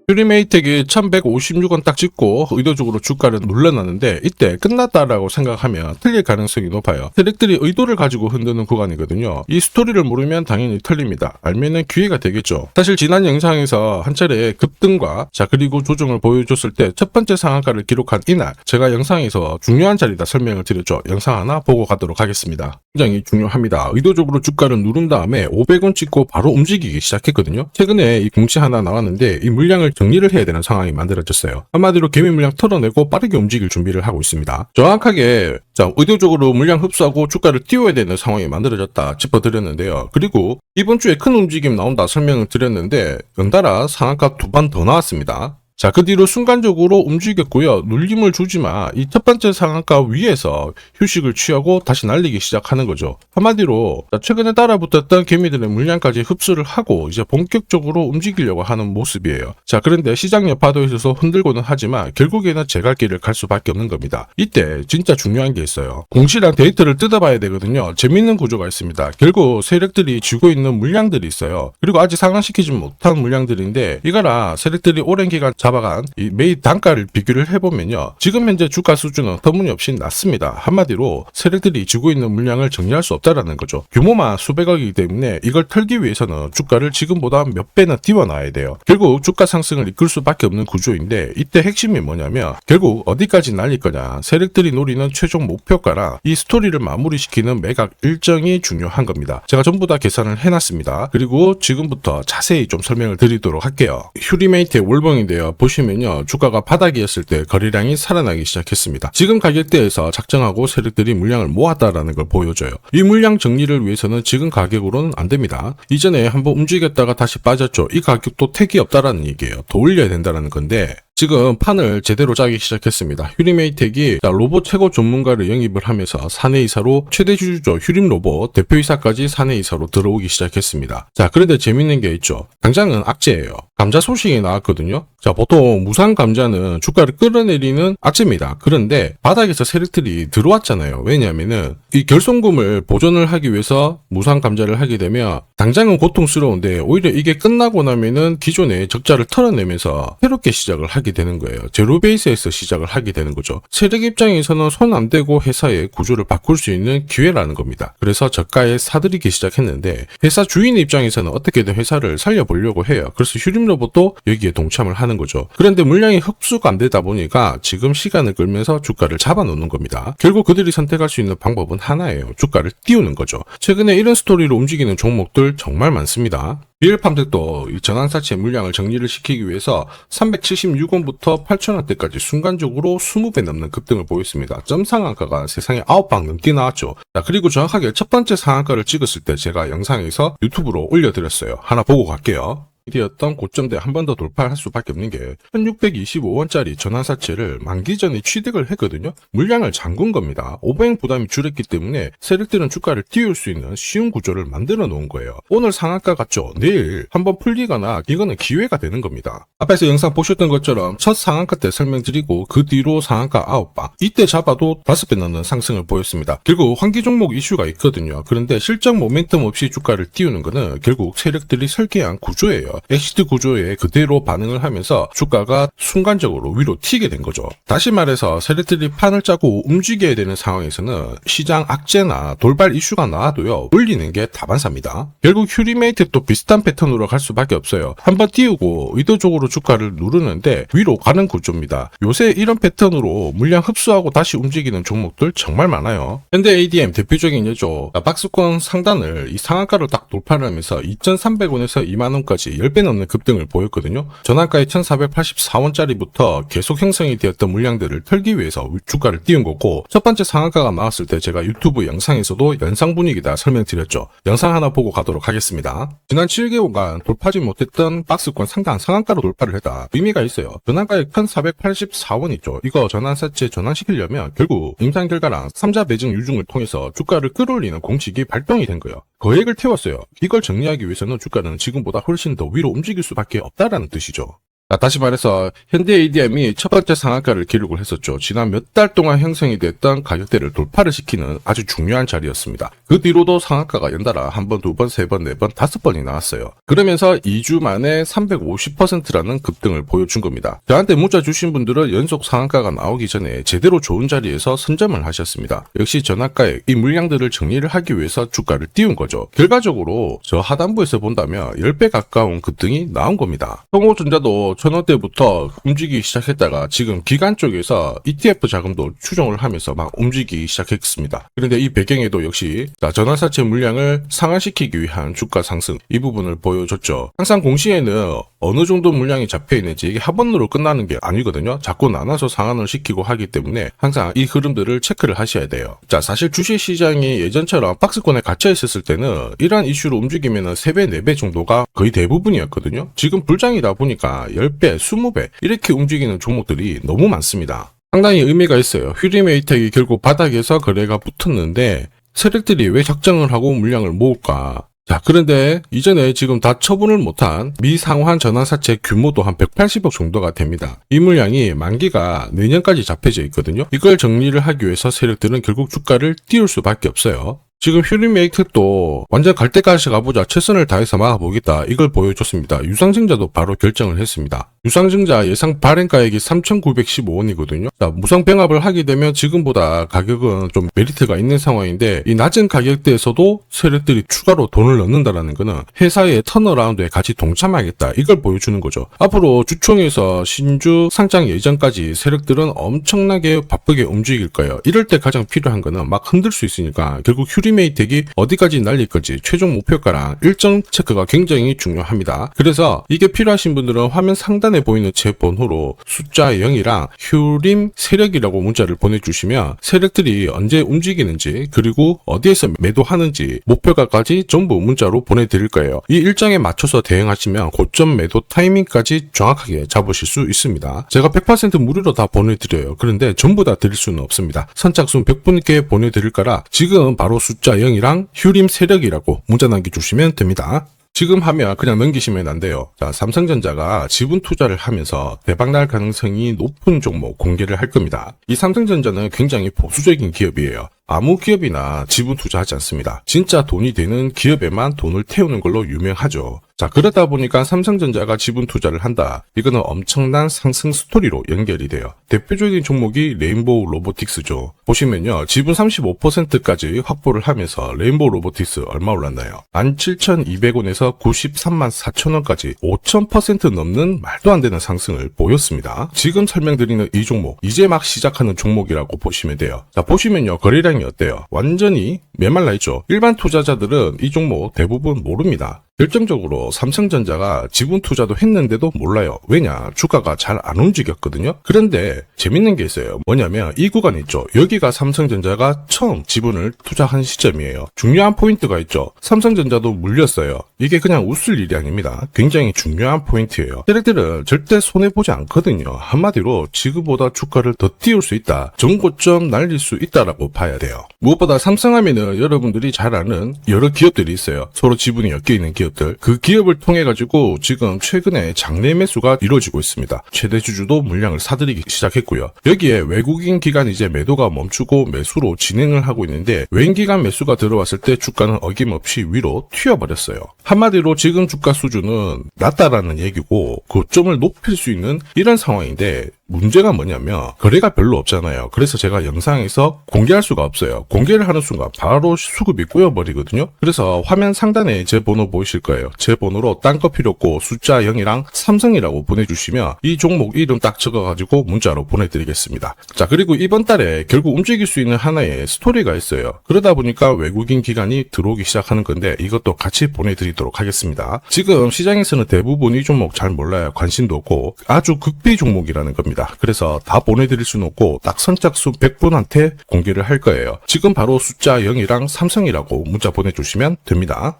휴리메이텍이 1156원 딱 찍고 의도적으로 주가를 눌러놨는데 이때 끝났다라고 생각하면 틀릴 가능성이 높아요. 세력들이 의도를 가지고 흔드는 구간이거든요. 이 스토리를 모르면 당연히 틀립니다. 알면은 기회가 되겠죠. 사실 지난 영상에서 한 차례 급등과 그리고 조정을 보여줬을 때 첫 번째 상한가를 기록한 이날 제가 영상에서 중요한 자리다 설명을 드렸죠. 영상 하나 보고 가도록 하겠습니다. 굉장히 중요합니다. 의도적으로 주가를 누른 다음에 500원 찍고 바로 움직이기 시작했거든요. 최근에 이 공시 하나 나왔는데 이 물량을 정리를 해야 되는 상황이 만들어졌어요. 한마디로 개미 물량 털어내고 빠르게 움직일 준비를 하고 있습니다. 정확하게 의도적으로 물량 흡수하고 주가를 띄워야 되는 상황이 만들어졌다 짚어드렸는데요. 그리고 이번 주에 큰 움직임 나온다 설명을 드렸는데 연달아 상한가 2번 더 나왔습니다. 그 뒤로 순간적으로 움직였고요. 눌림을 주지만 이 첫 번째 상한가 위에서 휴식을 취하고 다시 날리기 시작하는 거죠. 한마디로 최근에 따라붙었던 개미들의 물량까지 흡수를 하고 이제 본격적으로 움직이려고 하는 모습이에요. 그런데 시장 여파도 있어서 흔들고는 하지만 결국에는 제 갈 길을 갈 수밖에 없는 겁니다. 이때 진짜 중요한 게 있어요. 공시랑 데이터를 뜯어봐야 되거든요. 재밌는 구조가 있습니다. 결국 세력들이 쥐고 있는 물량들이 있어요. 그리고 아직 상환시키지 못한 물량들인데 이거랑 세력들이 오랜 기간 잡아간 이 매입 단가를 비교를 해보면요. 지금 현재 주가 수준은 터무니없이 낮습니다. 한마디로 세력들이 쥐고 있는 물량을 정리할 수 없다라는 거죠. 규모만 수백억이기 때문에 이걸 털기 위해서는 주가를 지금보다 몇 배나 띄워놔야 돼요. 결국 주가 상승을 이끌 수밖에 없는 구조인데 이때 핵심이 뭐냐면 결국 어디까지 날릴 거냐, 세력들이 노리는 최종 목표가랑 이 스토리를 마무리시키는 매각 일정이 중요한 겁니다. 제가 전부 다 계산을 해놨습니다. 그리고 지금부터 자세히 좀 설명을 드리도록 할게요. 휴리메이트의 월봉인데요. 보시면요. 주가가 바닥이었을 때 거래량이 살아나기 시작했습니다. 지금 가격대에서 작정하고 세력들이 물량을 모았다라는 걸 보여줘요. 이 물량 정리를 위해서는 지금 가격으로는 안 됩니다. 이전에 한번 움직였다가 다시 빠졌죠. 이 가격도 택이 없다라는 얘기예요. 더 올려야 된다는 건데 지금 판을 제대로 짜기 시작했습니다. 휴리메이텍이 로봇 최고 전문가를 영입을 하면서 사내이사로 최대 주주죠. 휴림로봇 대표이사까지 사내이사로 들어오기 시작했습니다. 그런데 재밌는 게 있죠. 당장은 악재예요. 감자 소식이 나왔거든요. 보통 무상 감자는 주가를 끌어내리는 악재입니다. 그런데 바닥에서 세력들이 들어왔잖아요. 왜냐하면은 이 결손금을 보존을 하기 위해서 무상 감자를 하게 되면 당장은 고통스러운데 오히려 이게 끝나고 나면은 기존의 적자를 털어내면서 새롭게 시작을 하게 되는 거예요. 제로 베이스에서 시작을 하게 되는 거죠. 세력 입장에서는 손 안 대고 회사의 구조를 바꿀 수 있는 기회라는 겁니다. 그래서 저가에 사들이기 시작했는데 회사 주인 입장에서는 어떻게든 회사를 살려보려고 해요. 그래서 휴림로봇도 여기에 동참을 하는 거죠. 그런데 물량이 흡수가 안 되다 보니까 지금 시간을 끌면서 주가를 잡아놓는 겁니다. 결국 그들이 선택할 수 있는 방법은 하나예요. 주가를 띄우는 거죠. 최근에 이런 스토리로 움직이는 종목들 정말 많습니다. 비엘팜텍도 이 전환사채 물량을 정리를 시키기 위해서 376원부터 8,000원대까지 순간적으로 20배 넘는 급등을 보였습니다. 점 상한가가 세상에 9방 넘게 나왔죠. 그리고 정확하게 첫 번째 상한가를 찍었을 때 제가 영상에서 유튜브로 올려드렸어요. 하나 보고 갈게요. 이었던 고점대 한 번 더 돌파할 수밖에 없는 게 1625원짜리 전환사채를 만기 전에 취득을 했거든요. 물량을 잠근 겁니다. 오버행 부담이 줄었기 때문에 세력들은 주가를 띄울 수 있는 쉬운 구조를 만들어 놓은 거예요. 오늘 상한가 같죠? 내일 한번 풀리거나 이거는 기회가 되는 겁니다. 앞에서 영상 보셨던 것처럼 첫 상한가 때 설명드리고 그 뒤로 상한가 9방 이때 잡아도 5배 넘는 상승을 보였습니다. 결국 환기 종목 이슈가 있거든요. 그런데 실적 모멘텀 없이 주가를 띄우는 거는 결국 세력들이 설계한 구조예요. 엑시트 구조에 그대로 반응을 하면서 주가가 순간적으로 위로 튀게 된 거죠. 다시 말해서 세력들이 판을 짜고 움직여야 되는 상황에서는 시장 악재나 돌발 이슈가 나와도요 올리는 게 다반사입니다. 결국 휴리메이트도 비슷한 패턴으로 갈 수밖에 없어요. 한번 띄우고 의도적으로 주가를 누르는데 위로 가는 구조입니다. 요새 이런 패턴으로 물량 흡수하고 다시 움직이는 종목들 정말 많아요. 현대 ADM 대표적인 예죠. 박스권 상단을 이 상한가를 딱 돌파를 하면서 2,300원에서 2만원까지 10배 넘는 급등을 보였거든요. 전환가의 1,484원짜리부터 계속 형성이 되었던 물량들을 털기 위해서 주가를 띄운 거고 첫 번째 상한가가 나왔을 때 제가 유튜브 영상에서도 연상 분위기다 설명드렸죠. 영상 하나 보고 가도록 하겠습니다. 지난 7개월간 돌파하지 못했던 박스권 상단 상한가로 돌파를 했다. 의미가 있어요. 전환가의 1,484원 있죠. 이거 전환사채 전환시키려면 결국 임상결과랑 3자 매증 유중을 통해서 주가를 끌어올리는 공식이 발동이 된 거예요. 거액을 태웠어요. 이걸 정리하기 위해서는 주가는 지금보다 훨씬 더 위로 움직일 수밖에 없다라는 뜻이죠. 다시 말해서 현대 ADM이 첫 번째 상한가를 기록을 했었죠. 지난 몇 달 동안 형성이 됐던 가격대를 돌파를 시키는 아주 중요한 자리였습니다. 그 뒤로도 상한가가 연달아 한 번, 두 번, 세 번, 네 번, 다섯 번이 나왔어요. 그러면서 2주 만에 350%라는 급등을 보여준 겁니다. 저한테 문자 주신 분들은 연속 상한가가 나오기 전에 제대로 좋은 자리에서 선점을 하셨습니다. 역시 전학가에 이 물량들을 정리를 하기 위해서 주가를 띄운 거죠. 결과적으로 저 하단부에서 본다면 10배 가까운 급등이 나온 겁니다. 성호전자도 1000원대부터 움직이기 시작했다가 지금 기관 쪽에서 ETF 자금도 추정을 하면서 막 움직이기 시작했습니다. 그런데 이 배경에도 역시 전환사채 물량을 상환시키기 위한 주가 상승 이 부분을 보여줬죠. 항상 공시에는 어느 정도 물량이 잡혀있는지 이게 한 번으로 끝나는 게 아니거든요. 자꾸 나눠서 상환을 시키고 하기 때문에 항상 이 흐름들을 체크를 하셔야 돼요. 사실 주식시장이 예전처럼 박스권에 갇혀 있었을 때는 이러한 이슈로 움직이면 3배, 4배 정도가 거의 대부분이었거든요. 지금 불장이다 보니까 10배, 20배 이렇게 움직이는 종목들이 너무 많습니다. 상당히 의미가 있어요. 휴리메이텍이 결국 바닥에서 거래가 붙었는데 세력들이 왜 작정을 하고 물량을 모을까? 그런데 이전에 지금 다 처분을 못한 미상환 전환사채 규모도 한 180억 정도가 됩니다. 이 물량이 만기가 내년까지 잡혀져 있거든요. 이걸 정리를 하기 위해서 세력들은 결국 주가를 띄울 수밖에 없어요. 지금 휴리메이텍도 완전 갈 때까지 가보자 최선을 다해서 막아보겠다 이걸 보여줬습니다. 유상증자도 바로 결정을 했습니다. 유상증자 예상 발행가액이 3,915원이거든요. 무상병합을 하게 되면 지금보다 가격은 좀 메리트가 있는 상황인데 이 낮은 가격대에서도 세력들이 추가로 돈을 넣는다는 거는 회사의 턴어라운드에 같이 동참하겠다 이걸 보여주는 거죠. 앞으로 주총에서 신주 상장 예전까지 세력들은 엄청나게 바쁘게 움직일 거예요. 이럴 때 가장 필요한 거는 막 흔들 수 있으니까 결국 휴리메이텍이 어디까지 날릴 건지 최종 목표가랑 일정 체크가 굉장히 중요합니다. 그래서 이게 필요하신 분들은 화면 상단에 보이는 제 번호로 숫자 0이랑 휴림 세력이라고 문자를 보내주시면 세력들이 언제 움직이는지 그리고 어디에서 매도하는지 목표가까지 전부 문자로 보내드릴 거예요. 이 일정에 맞춰서 대응하시면 고점 매도 타이밍까지 정확하게 잡으실 수 있습니다. 제가 100% 무료로 다 보내드려요. 그런데 전부 다 드릴 수는 없습니다. 선착순 100분께 보내드릴 거라 지금 바로 숫자 0이랑 휴림 세력이라고 문자 남겨주시면 됩니다. 지금 하면 그냥 넘기시면 안 돼요. 삼성전자가 지분 투자를 하면서 대박날 가능성이 높은 종목 공개를 할 겁니다. 이 삼성전자는 굉장히 보수적인 기업이에요. 아무 기업이나 지분 투자하지 않습니다. 진짜 돈이 되는 기업에만 돈을 태우는 걸로 유명하죠. 그러다 보니까 삼성전자가 지분 투자를 한다. 이거는 엄청난 상승 스토리로 연결이 돼요. 대표적인 종목이 레인보우 로보틱스죠. 보시면요. 지분 35%까지 확보를 하면서 레인보우 로보틱스 얼마 올랐나요? 17,200원에서 93만 4천원까지 5,000% 넘는 말도 안 되는 상승을 보였습니다. 지금 설명드리는 이 종목, 이제 막 시작하는 종목이라고 보시면 돼요. 보시면요. 거래량이 어때요? 완전히 메말라 있죠. 일반 투자자들은 이 종목 대부분 모릅니다. 결정적으로 삼성전자가 지분 투자도 했는데도 몰라요. 왜냐? 주가가 잘 안 움직였거든요. 그런데 재밌는 게 있어요. 뭐냐면 이 구간 있죠. 여기가 삼성전자가 처음 지분을 투자한 시점이에요. 중요한 포인트가 있죠. 삼성전자도 물렸어요. 이게 그냥 웃을 일이 아닙니다. 굉장히 중요한 포인트예요. 세력들은 절대 손해보지 않거든요. 한마디로 지금보다 주가를 더 띄울 수 있다. 전고점 날릴 수 있다라고 봐야 돼요. 무엇보다 삼성하면은 여러분들이 잘 아는 여러 기업들이 있어요. 서로 지분이 엮여있는 기업들. 그 기업을 통해 가지고 지금 최근에 장내 매수가 이루어지고 있습니다. 최대 주주도 물량을 사들이기 시작했고요. 여기에 외국인 기관 이제 매도가 멈추고 매수로 진행을 하고 있는데 외인 기관 매수가 들어왔을 때 주가는 어김없이 위로 튀어버렸어요. 한마디로 지금 주가 수준은 낮다라는 얘기고 고점을 높일 수 있는 이런 상황인데 문제가 뭐냐면 거래가 별로 없잖아요. 그래서 제가 영상에서 공개할 수가 없어요. 공개를 하는 순간 바로 수급이 꼬여버리거든요. 그래서 화면 상단에 제 번호 보이실 거예요. 제 번호로 딴 거 필요 없고 숫자 0이랑 삼성이라고 보내주시면 이 종목 이름 딱 적어가지고 문자로 보내드리겠습니다. 그리고 이번 달에 결국 움직일 수 있는 하나의 스토리가 있어요. 그러다 보니까 외국인 기관이 들어오기 시작하는 건데 이것도 같이 보내드리도록 하겠습니다. 지금 시장에서는 대부분 이 종목 잘 몰라요. 관심도 없고 아주 극비 종목이라는 겁니다. 그래서 다 보내드릴 수는 없고 딱 선착순 100분한테 공개를 할 거예요. 지금 바로 숫자 0이랑 삼성이라고 문자 보내주시면 됩니다.